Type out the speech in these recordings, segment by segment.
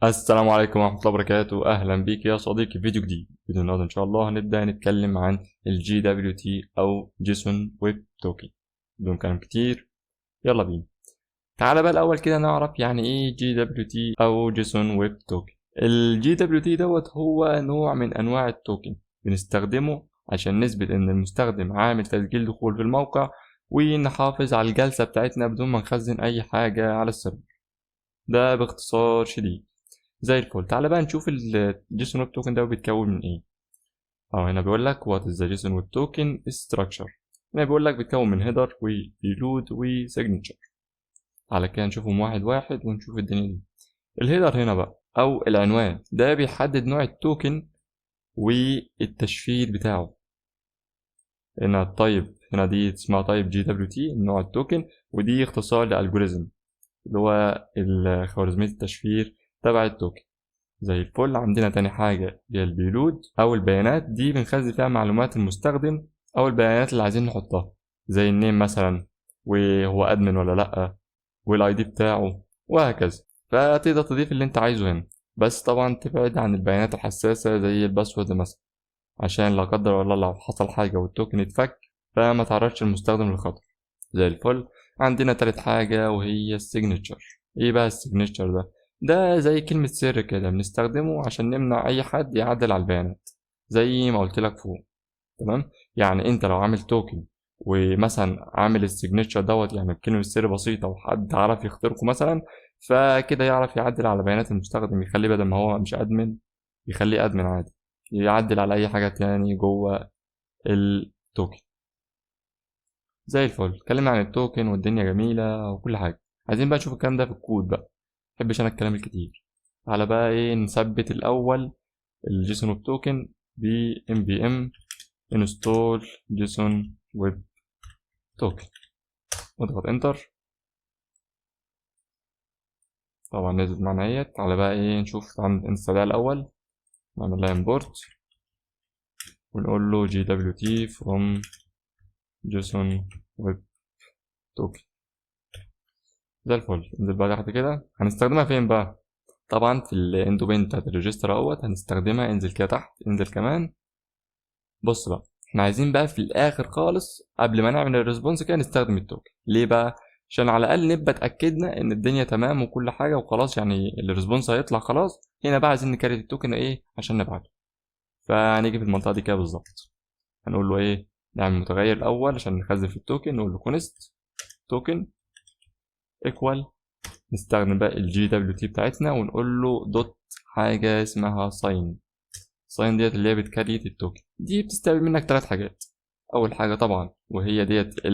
السلام عليكم ورحمة الله وبركاته. أهلا بيك يا صديقي في فيديو جديد. فيديو النهاردة إن شاء الله هنبدأ نتكلم عن ال GWT أو جيسون ويب توكن. بدون كلام كتير يلا بينا. تعالى بقى الأول كده نعرف يعني إيه GWT أو جيسون ويب توكن. ال GWT دوت هو نوع من أنواع التوكن بنستخدمه عشان نثبت إن المستخدم عامل تسجيل دخول في الموقع ونحافظ على الجلسة بتاعتنا بدون ما نخزن أي حاجة على السيرفر. ده باختصار شديد. زي الفل. تعالى بقى نشوف الجيسون ويب توكن ده بيتكون من ايه. هنا بيقول لك وات از ذا جيسون ويب توكن ستراكشر. هنا بيقول لك بيتكون من هيدر وبيلود وسيجنتشر. على كده نشوفهم واحد واحد ونشوف الدنيا دي. الهيدر هنا بقى او العنوان ده بيحدد نوع التوكن والتشفير بتاعه. هنا التايب، هنا دي اسمها تايب GWT نوع التوكن، ودي اختصار لالجوريزم اللي هو خوارزمية التشفير تبع التوكن. زي الفل. عندنا تاني حاجة هي البيلود أو البيانات، دي بنخزن فيها معلومات المستخدم أو البيانات اللي عايزين نحطها، زي النيم مثلا، وهو أدمن ولا لأ، والاي دي بتاعه، وهكذا. فتقدر تضيف اللي انت عايزه هنا، بس طبعا تبعد عن البيانات الحساسة زي الباسورد مثلا، عشان لا قدر الله لو حصل حاجة والتوكن اتفك فما تعرضش المستخدم للخطر. زي الفل. عندنا تالت حاجة وهي السيجنتشر. ايه بقى السيجنتشر ده؟ ده زي كلمة سر كده بنستخدمه عشان نمنع أي حد يعدل على البيانات، زي ما قلت لك فوق. تمام. يعني انت لو عامل توكن ومثلا عامل السيجنتشر دوت يعني بكلمة سر بسيطة وحد عرف يخترقه مثلا، فكده يعرف يعدل على بيانات المستخدم، يخليه بدل ما هو مش أدمن يخليه أدمن عادي، يعدل على أي حاجة تاني جوه التوكن. زي الفل. اتكلمنا عن التوكن والدنيا جميلة وكل حاجة. عايزين بقى نشوف الكلام ده في الكود بقى. محبش أنا الكلام الكتير. على بقى إيه نثبت الأول الجيسون ويب توكن ب npm install json web token واضغط انتر. طبعا نزلت معانا اهيت. على بقى ايه نشوف عند انستال الأول، نعمل لها import ونقول له gwt from json web token. زي الفل. ننزل بقى تحت كده. هنستخدمها فين بقى؟ طبعا في الاندو بين بتاعت الريجستر اهوت هنستخدمها. انزل كده تحت، انزل كمان. بص بقى، احنا عايزين بقى في الاخر خالص قبل ما نعمل الريسبونس كده نستخدم التوكن. ليه بقى؟ عشان على الاقل نبقى اتاكدنا ان الدنيا تمام وكل حاجه وخلاص، يعني الريسبونس هيطلع خلاص. هنا بقى عايزين نكريت التوكن ايه عشان نبعته. فهنيجي في المنطقه دي كده بالظبط. هنقول له ايه، نعمل متغير الاول عشان نخزن في التوكن. نقول له كونست توكن ايكوال، نستخدم بقى الجي دبليو تي بتاعتنا ونقول له دوت حاجه اسمها ساين. ساين ديت اللي هي بتكريت التوكن. دي بتستقبل منك ثلاث حاجات. اول حاجه طبعا وهي ديت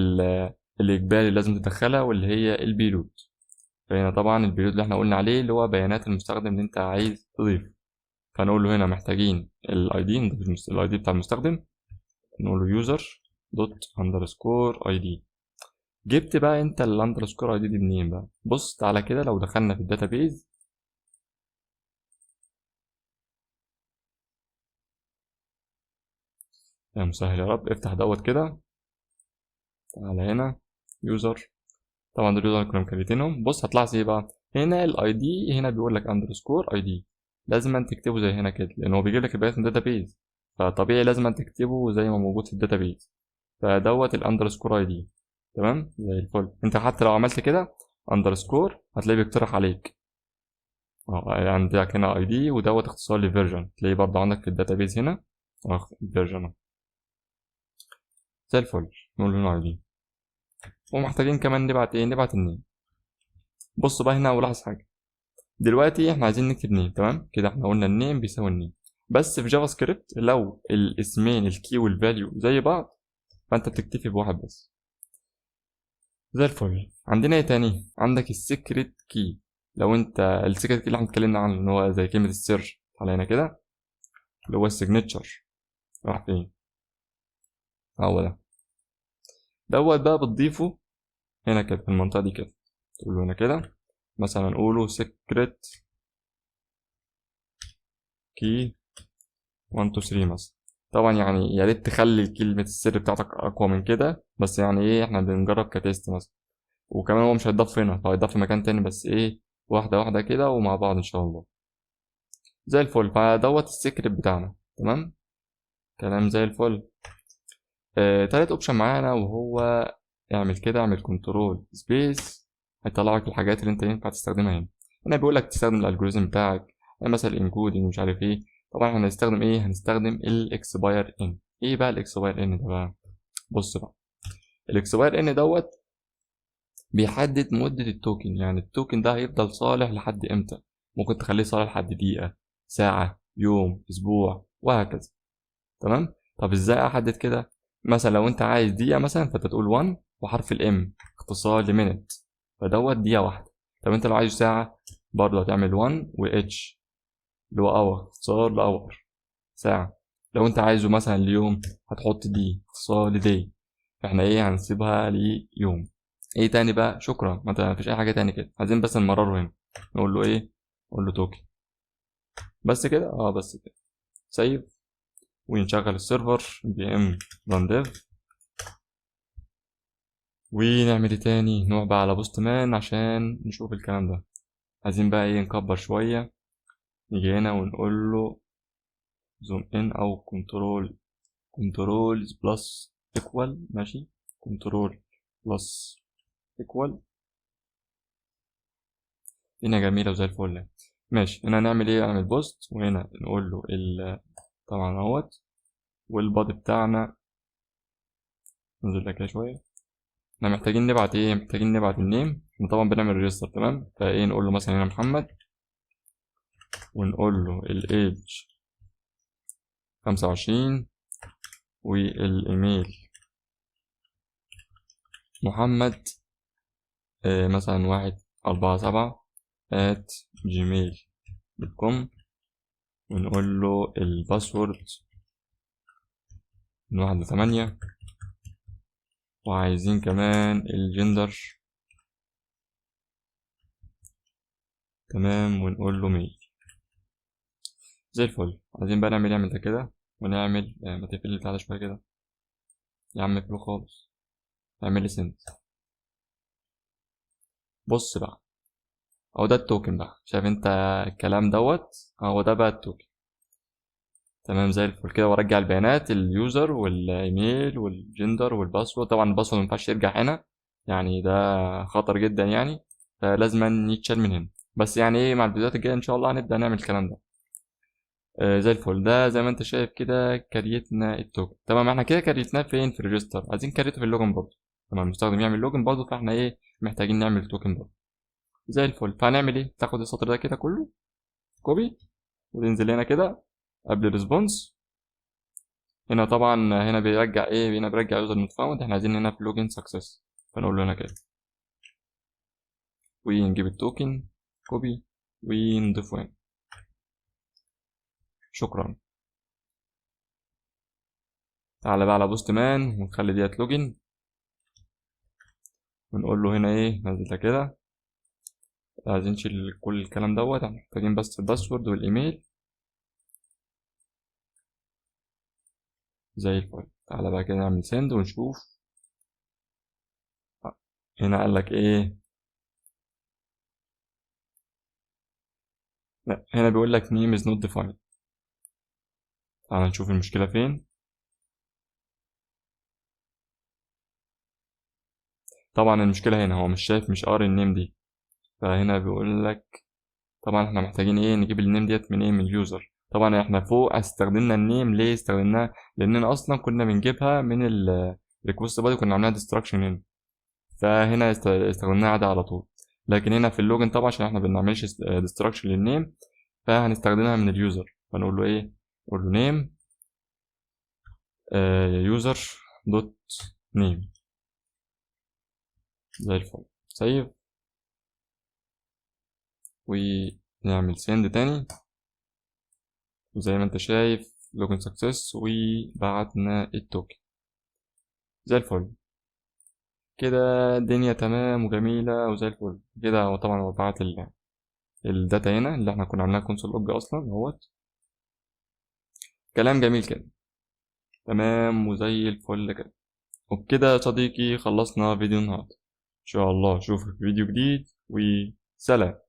الاجباري لازم تدخلها، واللي هي البيلود. فهنا طبعا البيلود اللي احنا قلنا عليه اللي هو بيانات المستخدم اللي انت عايز تضيفه. فنقول له هنا محتاجين الاي دي، نضيف الاي دي بتاع المستخدم. نقول له يوزر دوت اندرسكور اي دي. جبت بقى انت الاندرسكور اي دي منين بقى؟ بص تعالى كده لو دخلنا في الداتابيز. يا مسهل يا رب. افتح دوت كده. تعالى هنا يوزر. طبعا دول اليوزر اللي كنا مكريتينهم. بص هطلع زي بقى هنا الاي دي. هنا بيقول لك اندرسكور اي دي، لازم أن تكتبه زي هنا كده لان هو بيجيب لك البيانات من الداتابيز، فطبيعي لازم أن تكتبه زي ما موجود في الداتابيز. فدوت الاندرسكور اي دي. تمام زي الفل. انت حتى لو عملت كده اندرسكور هتلاقيه بيقترح عليك عندك هنا اي دي، ودوت اختصار لفيرجن. تلاقيه برضه عندك في الداتابيز هنا فيرجن. زي الفل. نقول له هنا اي دي. ومحتاجين كمان نبعت ايه، نبعت النيم. بص بقى هنا ولاحظ حاجه. دلوقتي احنا عايزين نكتب نيم. تمام كده احنا قلنا النيم بيساوي النيم، بس في جافا سكريبت لو الاسمين الكي والفاليو زي بعض فانت بتكتفي بواحد بس. زي الفل. عندنا ايه تاني؟ عندك السيكريت كي. لو انت السيكريت كي اللي احنا اتكلمنا عنه ان هو زي كلمه السر علينا كده، اللي هو السيجنتشر. راح فين؟ هو ده. دوت بقى بتضيفه هنا كده في المنطقه دي كده. تقول له هنا كده مثلا نقوله سيكريت كي 1 2 3 مثلا. طبعا يعني يا ريت تخلي كلمة السر بتاعتك أقوى من كده، بس يعني إيه إحنا بنجرب كتيست مثلا. وكمان هو مش هيتضاف هنا، هو هيتضاف في مكان تاني، بس إيه واحدة واحدة كده ومع بعض إن شاء الله. زي الفل. فدوت السيكريت بتاعنا. تمام، كلام زي الفل. تالت اوبشن معانا وهو اعمل كده، اعمل كنترول سبيس، هيطلع لك الحاجات اللي انت ينفع تستخدمها هنا. هنا بيقول لك تستخدم الالجوريزم بتاعك، مثلا الانكودنج مش عارف ايه. طبعا احنا هنستخدم ايه؟ هنستخدم الاكسباير ان. ايه بقى الاكسباير ان ده بقى؟ بص بقى، الاكسباير ان دوت بيحدد مدة التوكن. يعني التوكن ده هيفضل صالح لحد امتى؟ ممكن تخليه صالح لحد دقيقة، ساعة، يوم، اسبوع، وهكذا. تمام. طب ازاي احدد كده؟ مثلا لو انت عايز دقيقة مثلا فانت تقول 1 وحرف الام اختصار لمينت، فدوت دقيقة واحدة. طب انت لو عايز ساعة برضه هتعمل 1 و اتش اللي هو اور اختصار لاور ساعة. لو انت عايزه مثلا ليوم هتحط دي اختصار لدي. فاحنا ايه؟ هنسيبها ليوم. ايه تاني بقى؟ شكرا، ما فيش اي حاجة تاني كده، عايزين بس نمرره هنا. نقول له ايه؟ نقول له توكن. بس كده، بس كده. سيف ونشغل السيرفر بي ام ران ديف. ونعمل ايه تاني؟ نروح بقى على بوست مان عشان نشوف الكلام ده. عايزين بقى ايه؟ نكبر شوية. نيجي هنا ونقول له زوم ان او كنترول بلس ايكوال. ماشي، كنترول بلس ايكوال. هنا جميلة وزي الفل. ماشي، هنا نعمل ايه؟ نعمل بوست، وهنا نقول له طبعا اهوت. والبادي بتاعنا ننزل لك كده شوية. احنا محتاجين نبعت ايه؟ محتاجين نبعت النيم. احنا طبعا بنعمل ريجستر. تمام، فايه نقول له مثلا هنا محمد، ونقول له الايدج 25، والايميل محمد مثلا 147 @gmail.com. ونقول له الباسورد من 1 ل8. وعايزين كمان الجندر. تمام، ونقول له ميل. زي الفل. عايزين بقى نعمل ده كده، ونعمل ما تقفل لي بتاع شويه كده يا عم، اقفله خالص. اعمل لي سنت. بص بقى، هو ده التوكن بقى. شايف انت الكلام دوت؟ هو ده بقى التوكن. تمام، زي الفل كده. وارجع البيانات، اليوزر والايميل والجندر والباسورد. طبعا الباسورد مينفعش يرجع هنا، يعني ده خطر جدا يعني، فلازم يتشال من هنا. بس يعني ايه، مع الفيديوهات الجايه ان شاء الله هنبدا نعمل الكلام ده. زي الفل. ده زي ما انت شايف كده كريتنا التوكن. تمام، احنا كده كريتناه فين؟ في الريجستر. عايزين كريته في اللوجن برضه. تمام، المستخدم يعمل لوجن برضه، فاحنا ايه؟ محتاجين نعمل توكن برضه. زي الفل. فهنعمل ايه؟ تاخد السطر ده كده كله كوبي، وتنزل هنا كده قبل الريسبونس. هنا طبعا هنا بيرجع ايه؟ هنا بيرجع يوزر نوت فاوند. احنا عايزين هنا في لوجن سكسس، فنقول له هنا كده، ونجيب التوكن كوبي ونضيفه هنا. شكرا. تعالى بقى على بوست مان ونخلي ديت لوجن، ونقول له هنا ايه؟ نزلها كده. عايزين نشيل كل الكلام دوت، احنا محتاجين بس الباسورد والايميل. زي الفل. تعالى بقى كده نعمل سند ونشوف. هنا قال لك ايه؟ لا، هنا بيقول لك name is not defined. تعالى نشوف المشكلة فين. طبعا المشكلة هنا هو مش شايف، مش قاري النيم دي. فهنا بيقول لك طبعا احنا محتاجين ايه؟ نجيب النيم ديت من ايه؟ من اليوزر. طبعا احنا فوق استخدمنا النيم. ليه استخدمناها؟ لاننا اصلا كنا بنجيبها من الريكوست بادي، كنا عاملينها ديستراكشن هنا. فهنا استخدمناها عادي على طول. لكن هنا في اللوجن طبعا عشان احنا بنعملش ديستراكشن للنيم، فهنستخدمها من اليوزر. فنقول له ايه؟ نقول له نيم يوزر دوت نيم. زي الفل. سيف ونعمل سند تاني. وزي ما انت شايف لوجن سكسس، وبعتنا التوكن. زي الفل كده. الدنيا تمام وجميلة وزي الفل كده. وطبعا هو بعت الداتا هنا اللي احنا كنا عاملينها كونسول لوج اصلا اهوت. كلام جميل كده. تمام وزي الفل كده. وبكده يا صديقي خلصنا فيديو النهاردة. ان شاء الله اشوفك في فيديو جديد، وسلام.